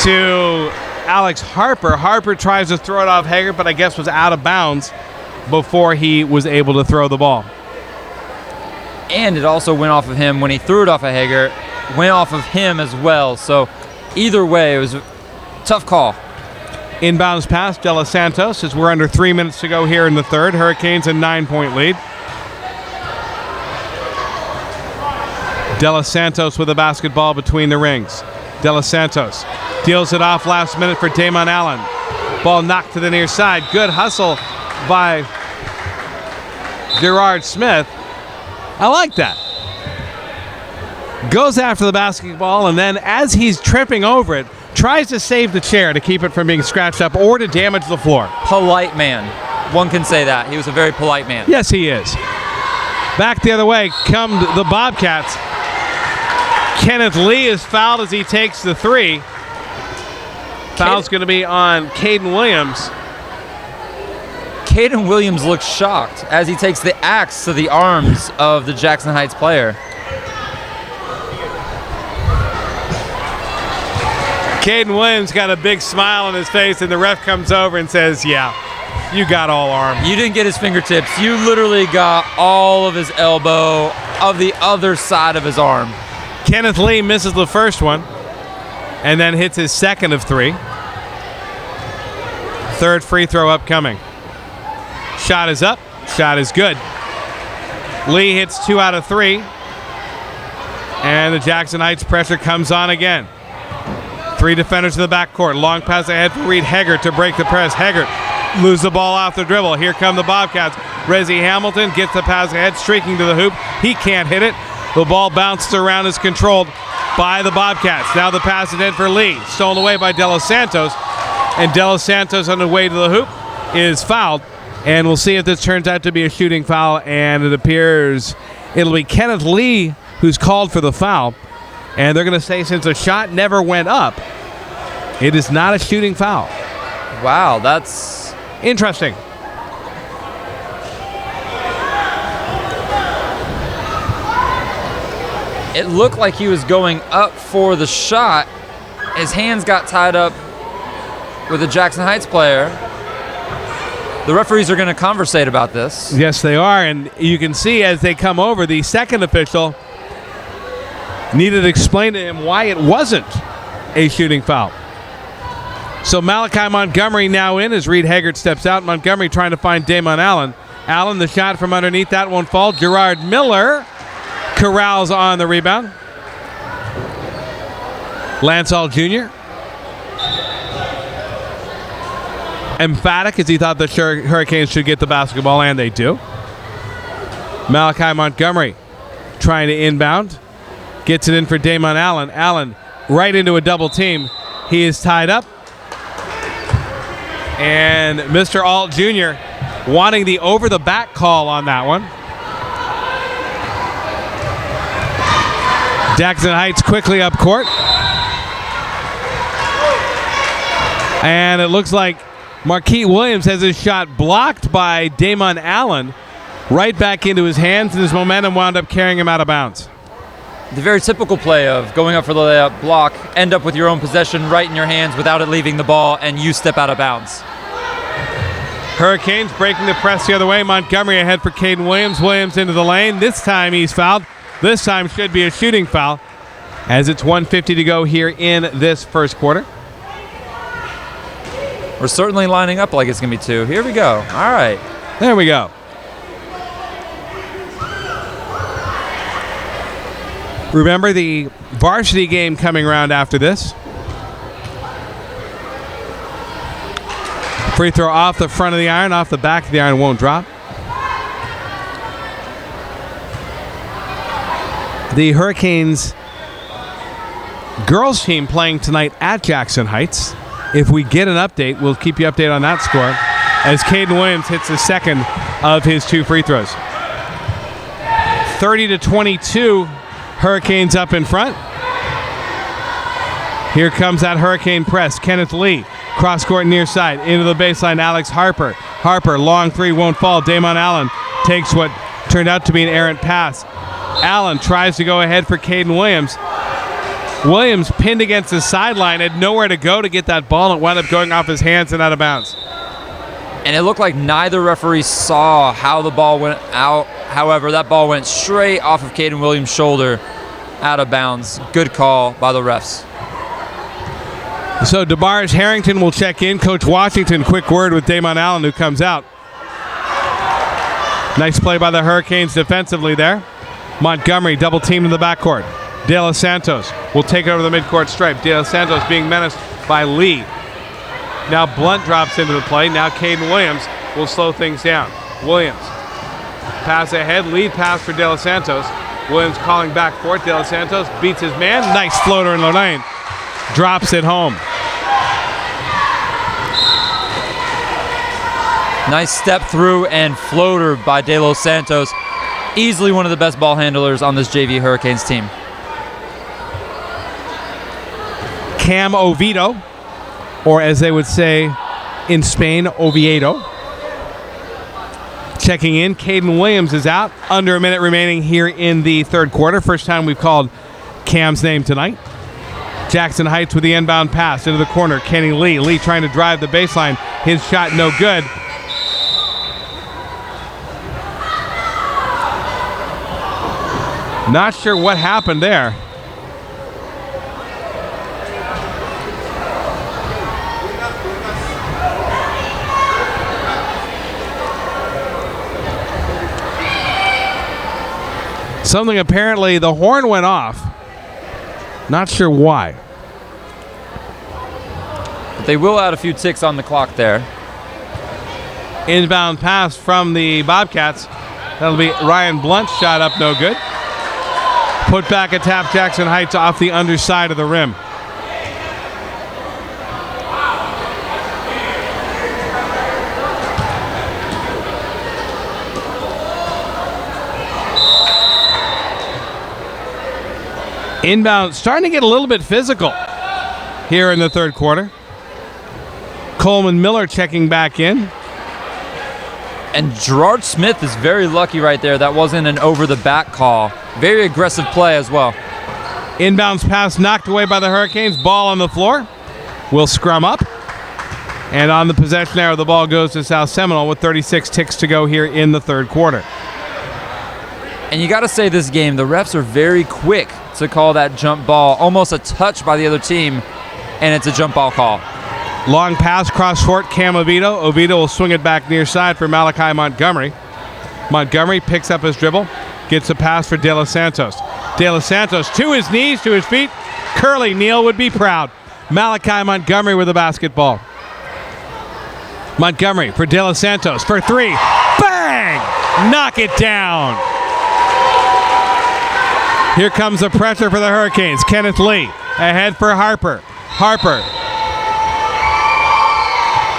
to Alex Harper. Harper tries to throw it off Haggart, but I guess was out of bounds before he was able to throw the ball. And it also went off of him when he threw it off of Haggart. Went off of him as well. So either way, it was a tough call. Inbounds pass, De Los Santos, as we're under 3 minutes to go here in the third. Hurricanes a 9-point lead. De Los Santos with the basketball between the rings. De Los Santos deals it off last minute for Damon Allen. Ball knocked to the near side. Good hustle by Gerard Smith. I like that. Goes after the basketball, and then as he's tripping over it, tries to save the chair to keep it from being scratched up or to damage the floor. Polite man. One can say that. He was a very polite man. Yes, he is. Back the other way come the Bobcats. Kenneth Lee is fouled as he takes the 3. Foul's going to be on Caden Williams. Caden Williams looks shocked as he takes the axe to the arms of the Jackson Heights player. Caden Williams got a big smile on his face, and the ref comes over and says, yeah, you got all arm. You didn't get his fingertips. You literally got all of his elbow of the other side of his arm. Kenneth Lee misses the first one and then hits his second of 3. Third free throw upcoming. Shot is up. Shot is good. Lee hits 2 out of 3. And the Jackson Heights pressure comes on again. 3 defenders in the backcourt. Long pass ahead for Reed Heggert to break the press. Heggert loses the ball off the dribble. Here come the Bobcats. Rezzy Hamilton gets the pass ahead, streaking to the hoop. He can't hit it. The ball bounces around, is controlled by the Bobcats. Now the pass ahead for Lee. Stolen away by De Los Santos. And De Los Santos on the way to the hoop is fouled. And we'll see if this turns out to be a shooting foul. And it appears it'll be Kenneth Lee who's called for the foul. And they're going to say since the shot never went up, it is not a shooting foul. Wow, that's interesting. It looked like he was going up for the shot. His hands got tied up with a Jackson Heights player. The referees are going to conversate about this. Yes, they are. And you can see as they come over, the second official needed to explain to him why it wasn't a shooting foul. So Malachi Montgomery now in as Reed Heggert steps out. Montgomery trying to find Damon Allen. Allen, the shot from underneath, that won't fall. Gerard Miller corrals on the rebound. Lansall Jr. emphatic as he thought the Hurricanes should get the basketball, and they do. Malachi Montgomery trying to inbound. Gets it in for Damon Allen. Allen right into a double team. He is tied up. And Mr. Alt Jr. wanting the over-the-back call on that one. Jackson Heights quickly up court. And it looks like Marquette Williams has his shot blocked by Damon Allen right back into his hands, and his momentum wound up carrying him out of bounds. The very typical play of going up for the layup, block, end up with your own possession right in your hands without it leaving the ball, and you step out of bounds. Hurricanes breaking the press the other way. Montgomery ahead for Caden Williams. Williams into the lane. This time he's fouled. This time should be a shooting foul as it's 1:50 to go here in this first quarter. We're certainly lining up like it's going to be 2. Here we go. All right. There we go. Remember the varsity game coming around after this. Free throw off the front of the iron, off the back of the iron, won't drop. The Hurricanes girls team playing tonight at Jackson Heights. If we get an update, we'll keep you updated on that score as Caden Williams hits the second of his 2 free throws. 30-22, Hurricanes up in front. Here comes that Hurricane press. Kenneth Lee, cross court near side, into the baseline, Alex Harper. Harper, long 3, won't fall. Damon Allen takes what turned out to be an errant pass. Allen tries to go ahead for Caden Williams. Williams pinned against the sideline, had nowhere to go to get that ball, and it wound up going off his hands and out of bounds. And it looked like neither referee saw how the ball went out. However, that ball went straight off of Caden Williams' shoulder, out of bounds. Good call by the refs. So DeBarge Harrington will check in. Coach Washington, quick word with Damon Allen, who comes out. Nice play by the Hurricanes defensively there. Montgomery double teamed in the backcourt. De Los Santos will take it over the midcourt stripe. De Los Santos being menaced by Lee. Now Blunt drops into the play. Now Caden Williams will slow things down. Williams. Pass ahead. Lead pass for De Los Santos. Williams calling back for it. De Los Santos beats his man. Nice floater in the lane. Drops it home. Nice step through and floater by De Los Santos. Easily one of the best ball handlers on this JV Hurricanes team. Cam Oviedo, or as they would say in Spain, Oviedo. Checking in, Caden Williams is out. Under a minute remaining here in the third quarter. First time we've called Cam's name tonight. Jackson Heights with the inbound pass into the corner. Kenny Lee. Lee trying to drive the baseline. His shot no good. Not sure what happened there. Something apparently, the horn went off. Not sure why. But they will add a few ticks on the clock there. Inbound pass from the Bobcats. That'll be Ryan Blunt's shot up, no good. Put back attempt, Jackson Heights off the underside of the rim. Inbound, starting to get a little bit physical here in the third quarter. Coleman Miller checking back in. And Gerard Smith is very lucky right there. That wasn't an over-the-back call. Very aggressive play as well. Inbounds pass knocked away by the Hurricanes. Ball on the floor. Will scrum up. And on the possession arrow, the ball goes to South Seminole with 36 ticks to go here in the third quarter. And you got to say this game, the refs are very quick to call that jump ball. Almost a touch by the other team, and it's a jump ball call. Long pass, cross court, Cam Oviedo. Oviedo will swing it back near side for Malachi Montgomery. Montgomery picks up his dribble, gets a pass for De Los Santos. De Los Santos to his knees, to his feet. Curly Neal would be proud. Malachi Montgomery with the basketball. Montgomery for De Los Santos for three. Bang! Knock it down. Here comes the pressure for the Hurricanes. Kenneth Lee ahead for Harper. Harper.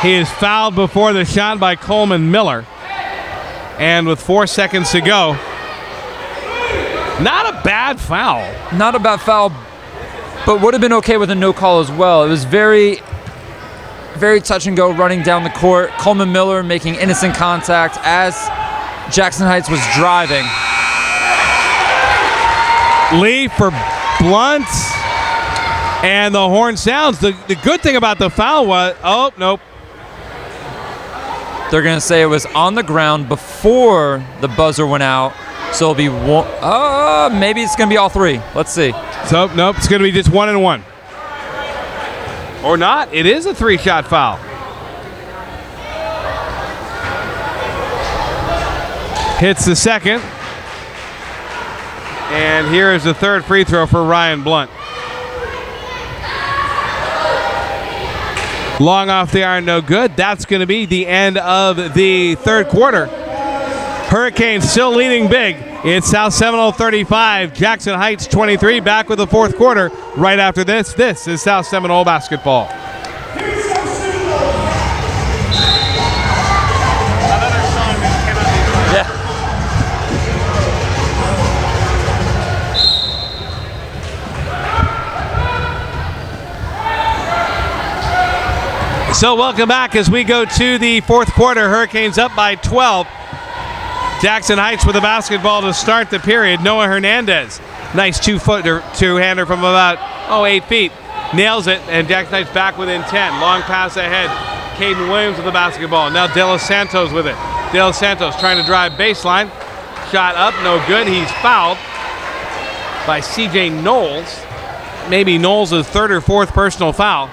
He is fouled before the shot by Coleman Miller. And with 4 seconds to go, not a bad foul. Not a bad foul, but would have been okay with a no call as well. It was very, very touch and go running down the court. Coleman Miller making innocent contact as Jackson Heights was driving. Lee for Blunt. And the horn sounds. The good thing about the foul was, oh, nope. They're going to say it was on the ground before the buzzer went out. So it'll be one. Maybe it's going to be all three. Let's see. So, nope, it's going to be just 1 and 1. Or not. It is a 3-shot foul. Hits the second. And here is the third free throw for Ryan Blunt. Long off the iron, no good. That's going to be the end of the third quarter. Hurricanes still leading big. It's South Seminole 35, Jackson Heights 23. Back with the fourth quarter right after this. This is South Seminole basketball. So welcome back as we go to the fourth quarter. Hurricanes up by 12. Jackson Heights with the basketball to start the period. Noah Hernandez, nice two-hander from about 8 feet. Nails it, and Jackson Heights back within 10. Long pass ahead. Caden Williams with the basketball. Now De Los Santos with it. De Los Santos trying to drive baseline. Shot up, no good. He's fouled by C.J. Knowles. Maybe Knowles' third or fourth personal foul.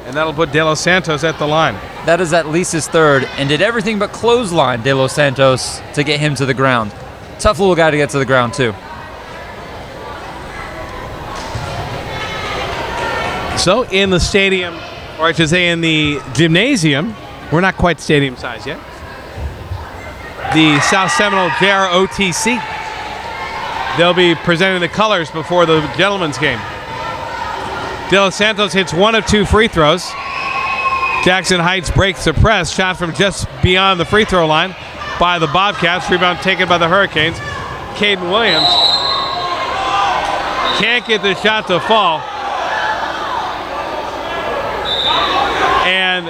And that'll put De Los Santos at the line. That is at least his third, and did everything but clothesline De Los Santos to get him to the ground. Tough little guy to get to the ground, too. So in the stadium, or I should say in the gymnasium, we're not quite stadium size yet. The South Seminole JROTC. They'll be presenting the colors before the gentlemen's game. De Los Santos hits 1 of 2 free throws. Jackson Heights breaks the press. Shot from just beyond the free throw line by the Bobcats. Rebound taken by the Hurricanes. Caden Williams can't get the shot to fall. And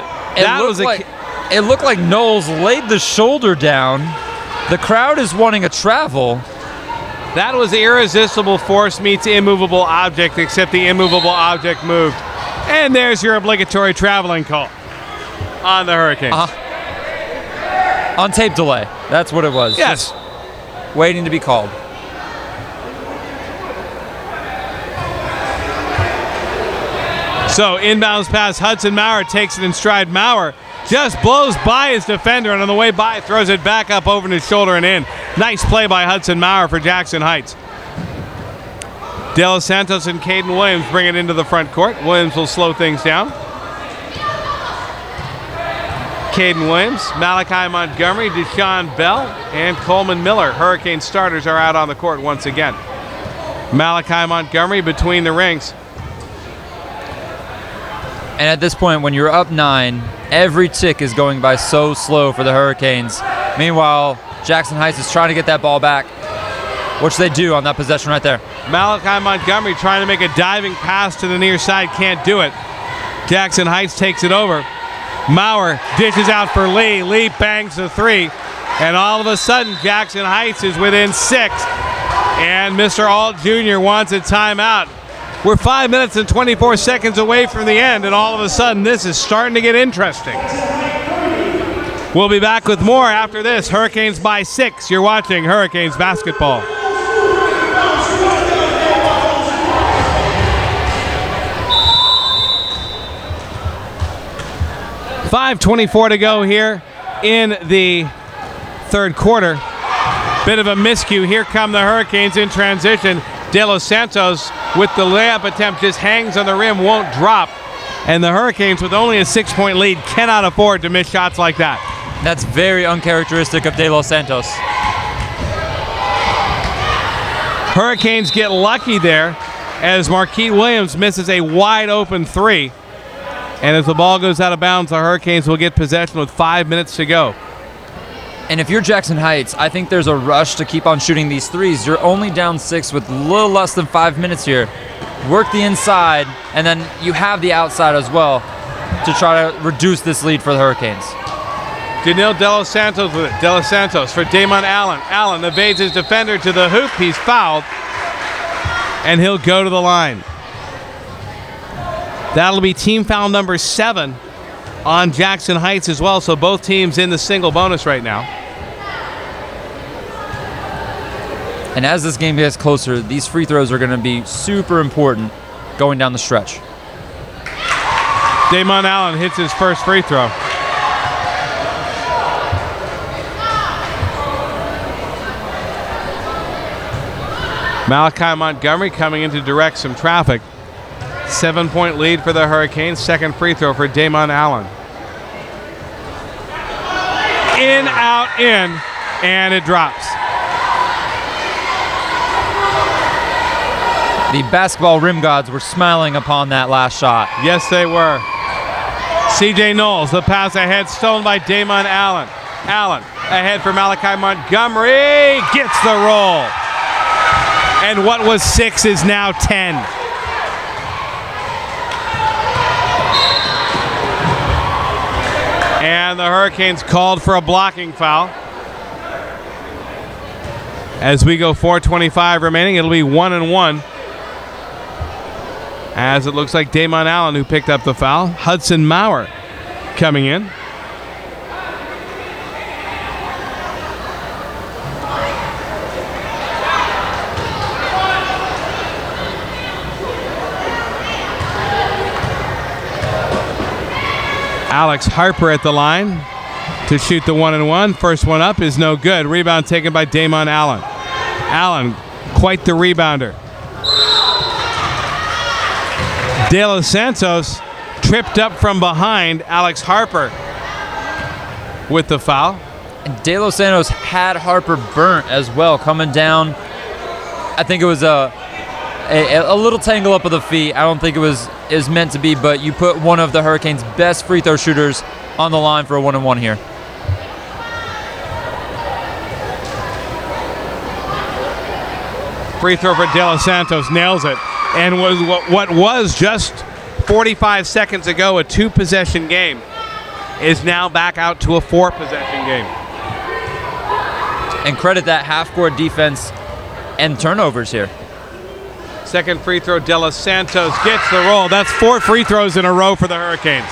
it looked like Knowles laid the shoulder down. The crowd is wanting a travel. That was irresistible force meets immovable object, except the immovable object moved. And there's your obligatory traveling call on the Hurricanes. On tape delay. That's what it was. Yes. Just waiting to be called. So inbounds pass, Hudson Maurer takes it in stride. Maurer just blows by his defender, and on the way by throws it back up over his shoulder and in. Nice play by Hudson Maurer for Jackson Heights. De Los Santos and Caden Williams bring it into the front court. Williams will slow things down. Caden Williams, Malachi Montgomery, Deshaun Bell, and Coleman Miller. Hurricane starters are out on the court once again. Malachi Montgomery between the rings. And at this point, when you're up 9, every tick is going by so slow for the Hurricanes. Meanwhile, Jackson Heights is trying to get that ball back, which they do on that possession right there. Malachi Montgomery trying to make a diving pass to the near side, can't do it. Jackson Heights takes it over. Maurer dishes out for Lee. Lee bangs the 3. And all of a sudden, Jackson Heights is within 6. And Mr. Alt Jr. wants a timeout. We're 5 minutes and 24 seconds away from the end, and all of a sudden, this is starting to get interesting. We'll be back with more after this. Hurricanes by 6. You're watching Hurricanes basketball. .5:24 to go here in the third quarter. Bit of a miscue. Here come the Hurricanes in transition. De Los Santos with the layup attempt just hangs on the rim, won't drop. And the Hurricanes, with only a 6-point lead, cannot afford to miss shots like that. That's very uncharacteristic of De Los Santos. Hurricanes get lucky there as Marquise Williams misses a wide open 3. And as the ball goes out of bounds, the Hurricanes will get possession with 5 minutes to go. And if you're Jackson Heights, I think there's a rush to keep on shooting these threes. You're only down 6 with a little less than 5 minutes here. Work the inside, and then you have the outside as well to try to reduce this lead for the Hurricanes. Danil De Los Santos with it. De Los Santos for Damon Allen. Allen evades his defender to the hoop. He's fouled, and he'll go to the line. That'll be team foul number 7 on Jackson Heights as well, so both teams in the single bonus right now. And as this game gets closer, these free throws are going to be super important going down the stretch. Damon Allen hits his first free throw. Malachi Montgomery coming in to direct some traffic. 7-point lead for the Hurricanes. Second free throw for Damon Allen. In, out, in, and it drops. The basketball rim gods were smiling upon that last shot. Yes, they were. C.J. Knowles, the pass ahead, stolen by Damon Allen. Allen ahead for Malachi Montgomery. Gets the roll. And what was 6 is now 10. And the Hurricanes called for a blocking foul. As we go 4:25 remaining, it'll be 1-1. As it looks like Damon Allen who picked up the foul. Hudson Maurer coming in. Alex Harper at the line to shoot the 1-1. First one up is no good. Rebound taken by Damon Allen. Allen, quite the rebounder. De Los Santos tripped up from behind. Alex Harper with the foul. And De Los Santos had Harper burnt as well, coming down. I think it was a little tangle up of the feet. I don't think it was meant to be, but you put one of the Hurricanes' best free throw shooters on the line for a 1-1 here. Free throw for De Los Santos, nails it. And was what was just 45 seconds ago a 2-possession game is now back out to a 4-possession game. And credit that half-court defense and turnovers here. Second free throw, De Los Santos gets the roll. That's 4 free throws in a row for the Hurricanes.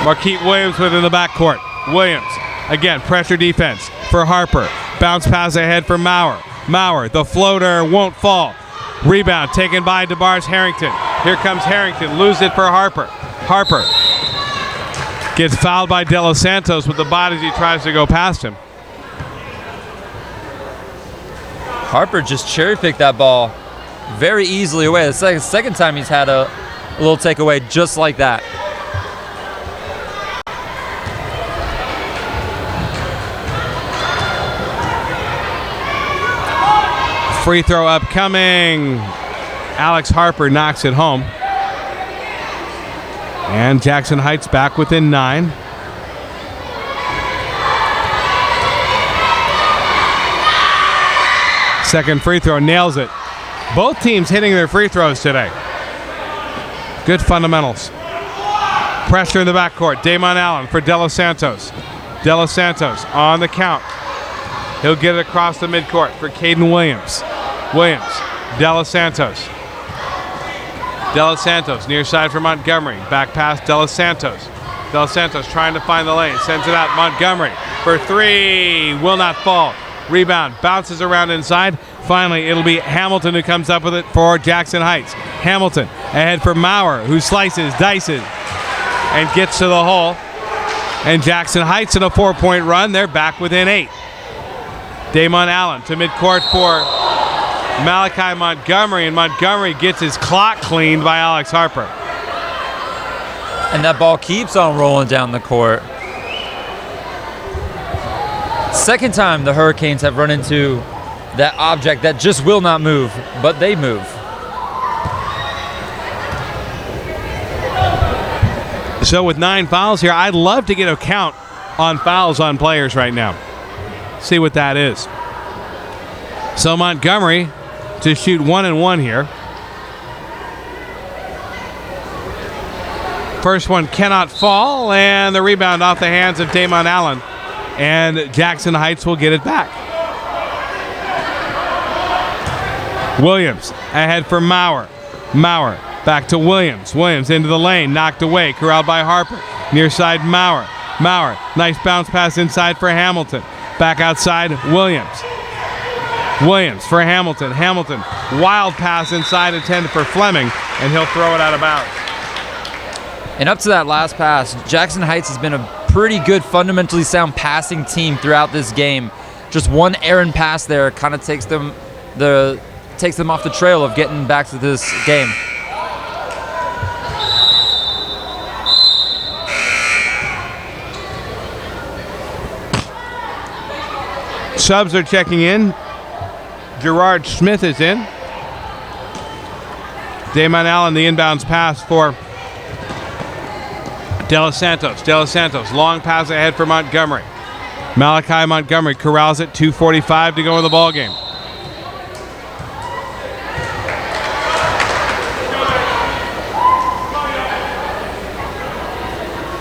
Marquette Williams within the backcourt. Williams, again, pressure defense for Harper. Bounce pass ahead for Maurer. Maurer, the floater won't fall. Rebound taken by DeBar's Harrington. Here comes Harrington, lose it for Harper. Harper gets fouled by De Los Santos with the bodies he tries to go past him. Harper just cherry-picked that ball very easily away. The second time he's had a little takeaway just like that. Free throw upcoming. Alex Harper knocks it home. And Jackson Heights back within 9. Second free throw, nails it. Both teams hitting their free throws today. Good fundamentals. Pressure in the backcourt. Damon Allen for De Los Santos. De Los Santos on the count. He'll get it across the midcourt for Caden Williams. Williams, De Los Santos. De Los Santos near side for Montgomery. Back pass, De Los Santos. De Los Santos trying to find the lane. Sends it out, Montgomery for 3. Will not fall. Rebound, bounces around inside. Finally, it'll be Hamilton who comes up with it for Jackson Heights. Hamilton ahead for Maurer, who slices, dices, and gets to the hole. And Jackson Heights in a 4-point run. They're back within 8. Damon Allen to midcourt for Malachi Montgomery, and Montgomery gets his clock cleaned by Alex Harper. And that ball keeps on rolling down the court. Second time the Hurricanes have run into that object that just will not move, but they move. So with 9 fouls here, I'd love to get a count on fouls on players right now. See what that is. So Montgomery to shoot 1-1 here. First one cannot fall, and the rebound off the hands of Damon Allen. And Jackson Heights will get it back. Williams ahead for Maurer. Maurer back to Williams. Williams into the lane, knocked away, corralled by Harper. Near side Maurer. Maurer, nice bounce pass inside for Hamilton. Back outside, Williams. Williams for Hamilton. Hamilton, wild pass inside intended for Fleming, and he'll throw it out of bounds. And up to that last pass, Jackson Heights has been a pretty good, fundamentally sound passing team throughout this game. Just one errant pass there kind of takes them off the trail of getting back to this game. Subs are checking in. Gerard Smith is in. Damon Allen, the inbounds pass for De Los Santos. De Los Santos, long pass ahead for Montgomery. Malachi Montgomery corrals it. 2:45 to go in the ball game.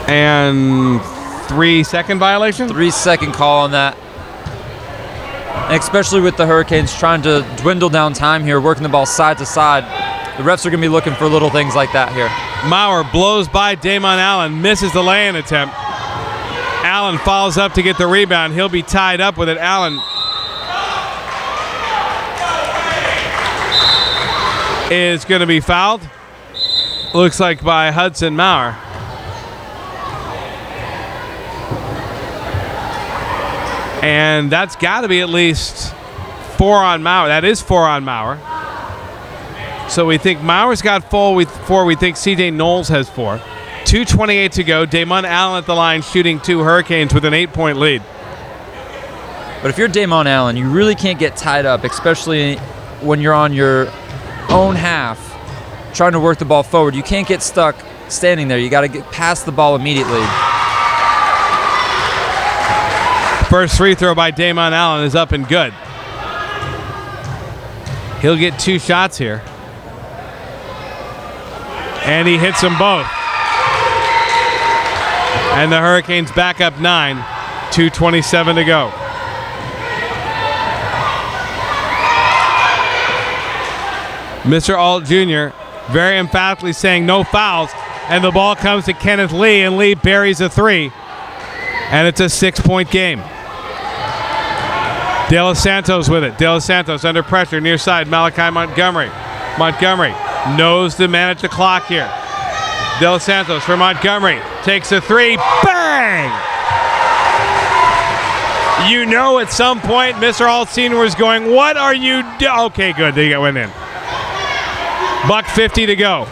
And 3-second violation? 3-second call on that. And especially with the Hurricanes trying to dwindle down time here, working the ball side to side. The refs are going to be looking for little things like that here. Maurer blows by Damon Allen, misses the lay-in attempt. Allen follows up to get the rebound. He'll be tied up with it. Allen is going to be fouled. Looks like by Hudson Maurer. And that's got to be at least 4 on Maurer. That is 4 on Maurer. So we think Maurer's got 4. We think CJ Knowles has 4. 2:28 to go. Damon Allen at the line shooting 2. Hurricanes with an 8-point lead. But if you're Damon Allen, you really can't get tied up, especially when you're on your own half trying to work the ball forward. You can't get stuck standing there. You got to get past the ball immediately. First free throw by Damon Allen is up and good. He'll get 2 shots here. And he hits them both. And the Hurricanes back up 9. 2:27 to go. Mr. Alt Jr. very emphatically saying no fouls, and the ball comes to Kenneth Lee, and Lee buries a 3, and it's a 6-point game. De Los Santos with it. De Los Santos under pressure, near side, Malachi Montgomery. Montgomery knows to manage the clock here. De Los Santos for Montgomery. Takes a 3. Bang! You know at some point Mr. Alt Sr. was going, what are you doing? Okay, good. They went in. $1:50 to go.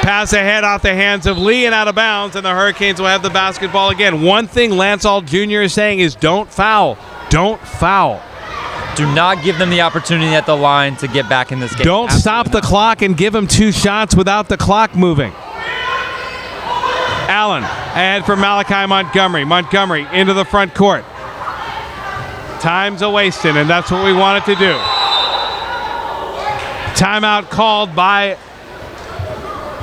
Pass ahead off the hands of Lee and out of bounds, and the Hurricanes will have the basketball again. One thing Lance Alt Jr. is saying is don't foul. Don't foul. Do not give them the opportunity at the line to get back in this game. Don't stop the clock and give them 2 shots without the clock moving. Allen ahead for Malachi Montgomery. Montgomery into the front court. Time's a-wasting, and that's what we wanted to do. Timeout called by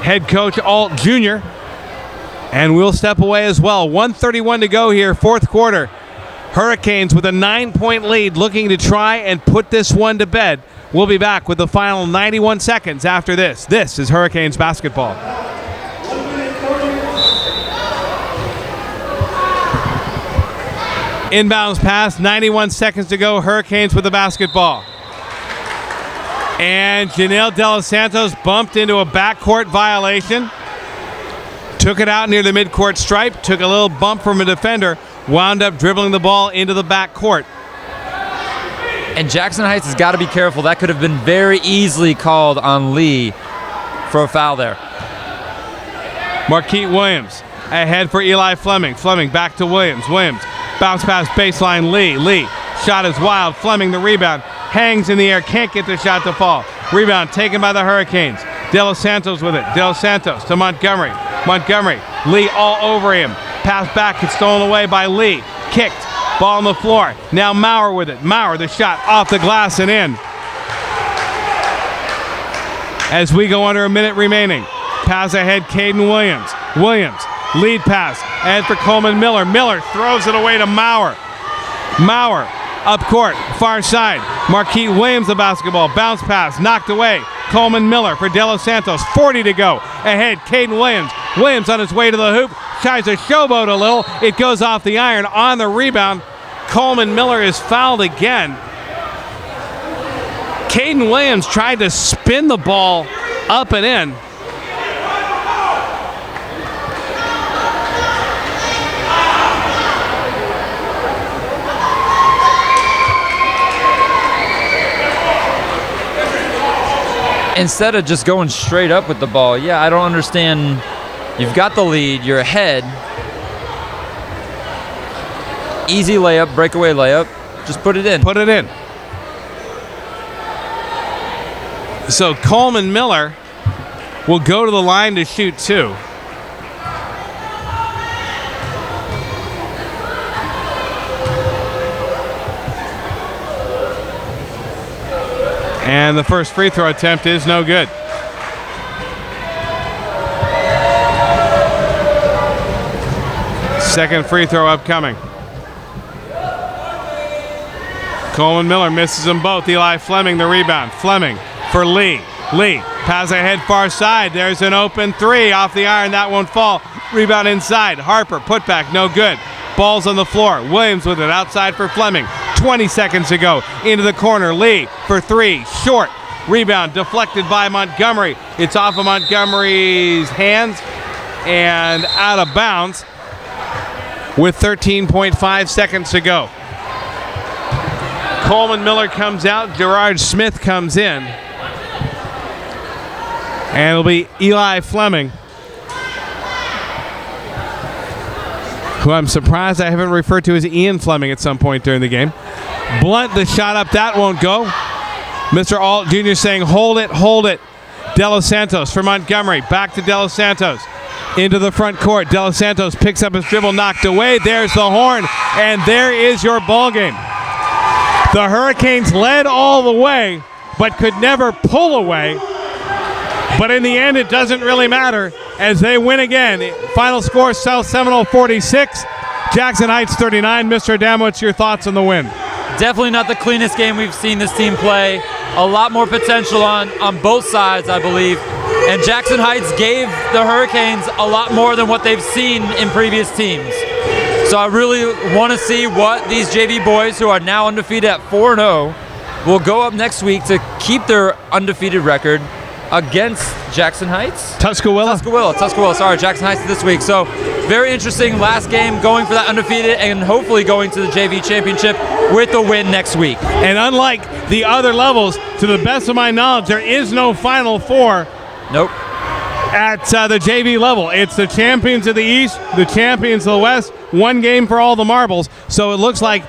head coach Alt Jr. And we'll step away as well. 1:31 to go here, fourth quarter. Hurricanes with a 9-point lead, looking to try and put this one to bed. We'll be back with the final 91 seconds after this. This is Hurricanes basketball. Inbounds pass, 91 seconds to go. Hurricanes with the basketball. And Janelle De Los Santos bumped into a backcourt violation. Took it out near the midcourt stripe. Took a little bump from a defender. Wound up dribbling the ball into the backcourt. And Jackson Heights has got to be careful. That could have been very easily called on Lee for a foul there. Marquette Williams ahead for Eli Fleming. Fleming back to Williams. Williams bounce pass baseline. Lee. Lee shot is wild. Fleming the rebound. Hangs in the air. Can't get the shot to fall. Rebound taken by the Hurricanes. De Los Santos with it. De Los Santos to Montgomery. Montgomery. Lee all over him. Pass back. It's stolen away by Lee. Kicked. Ball on the floor. Now Maurer with it. Maurer the shot off the glass and in. As we go under a minute remaining. Pass ahead, Caden Williams. Williams, lead pass. And for Coleman Miller. Miller throws it away to Maurer. Maurer, up court, far side. Marquette Williams the basketball. Bounce pass, knocked away. Coleman Miller for De Los Santos. 40 to go. Ahead, Caden Williams. Williams on his way to the hoop. Tries to showboat a little. It goes off the iron on the rebound. Coleman Miller is fouled again. Caden Williams tried to spin the ball up and in. Instead of just going straight up with the ball. Yeah, I don't understand. You've got the lead. You're ahead. Easy layup, breakaway layup. Just put it in. Put it in. So Coleman Miller will go to the line to shoot 2. And the first free throw attempt is no good. Second free throw upcoming. Coleman Miller misses them both. Eli Fleming the rebound. Fleming for Lee. Lee, pass ahead far side. There's an open 3 off the iron. That won't fall. Rebound inside. Harper, put back, no good. Ball's on the floor. Williams with it outside for Fleming. 20 seconds to go. Into the corner. Lee for 3. Short. Rebound deflected by Montgomery. It's off of Montgomery's hands and out of bounds with 13.5 seconds to go. Coleman Miller comes out. Gerard Smith comes in. And it'll be Eli Fleming, who I'm surprised I haven't referred to as Ian Fleming at some point during the game. Blunt the shot up. That won't go. Mr. Alt Jr. saying, hold it, hold it. De Los Santos for Montgomery. Back to De Los Santos. Into the front court. De Los Santos picks up his dribble, knocked away. There's the horn. And there is your ball game. The Hurricanes led all the way, but could never pull away. But in the end, it doesn't really matter as they win again. Final score, South Seminole 46, Jackson Heights 39. Mr. Adamowicz, your thoughts on the win? Definitely not the cleanest game we've seen this team play. A lot more potential on both sides, I believe. And Jackson Heights gave the Hurricanes a lot more than what they've seen in previous teams. So I really want to see what these JV boys, who are now undefeated at 4-0, will go up next week to keep their undefeated record against Jackson Heights? Tuscaloosa. Sorry, Jackson Heights this week. So very interesting last game, going for that undefeated and hopefully going to the JV championship with a win next week. And unlike the other levels, to the best of my knowledge, there is no Final Four. Nope. At the JV level. It's the champions of the East, the champions of the West, one game for all the marbles. So it looks like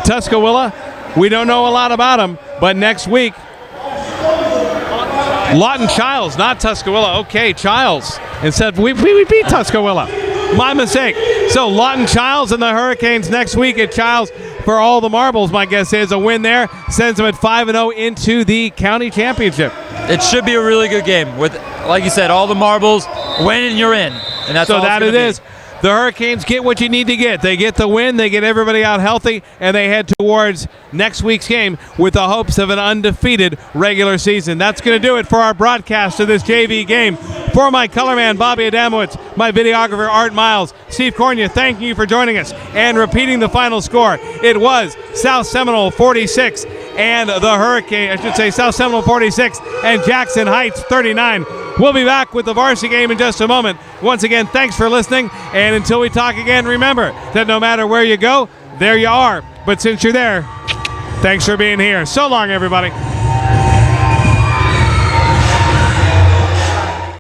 Tuscaloosa, we don't know a lot about them, but next week, Lawton Childs, not Tuscaloosa. Okay, Childs. Instead, we beat Tuscaloosa. My mistake. So Lawton Childs and the Hurricanes next week at Childs for all the marbles. My guess is a win there sends them at 5-0 into the county championship. It should be a really good game with, like you said, all the marbles. Win and you're in, and that's so all that it's it is. The Hurricanes get what you need to get. They get the win, they get everybody out healthy, and they head towards next week's game with the hopes of an undefeated regular season. That's going to do it for our broadcast of this JV game. For my color man, Bobby Adamowicz, my videographer, Art Miles, Steve Cornia, thank you for joining us. And repeating the final score, it was South Seminole 46 and the Hurricane, South Seminole 46 and Jackson Heights 39. We'll be back with the varsity game in just a moment. Once again, thanks for listening. And until we talk again, remember that no matter where you go, there you are. But since you're there, thanks for being here. So long, everybody.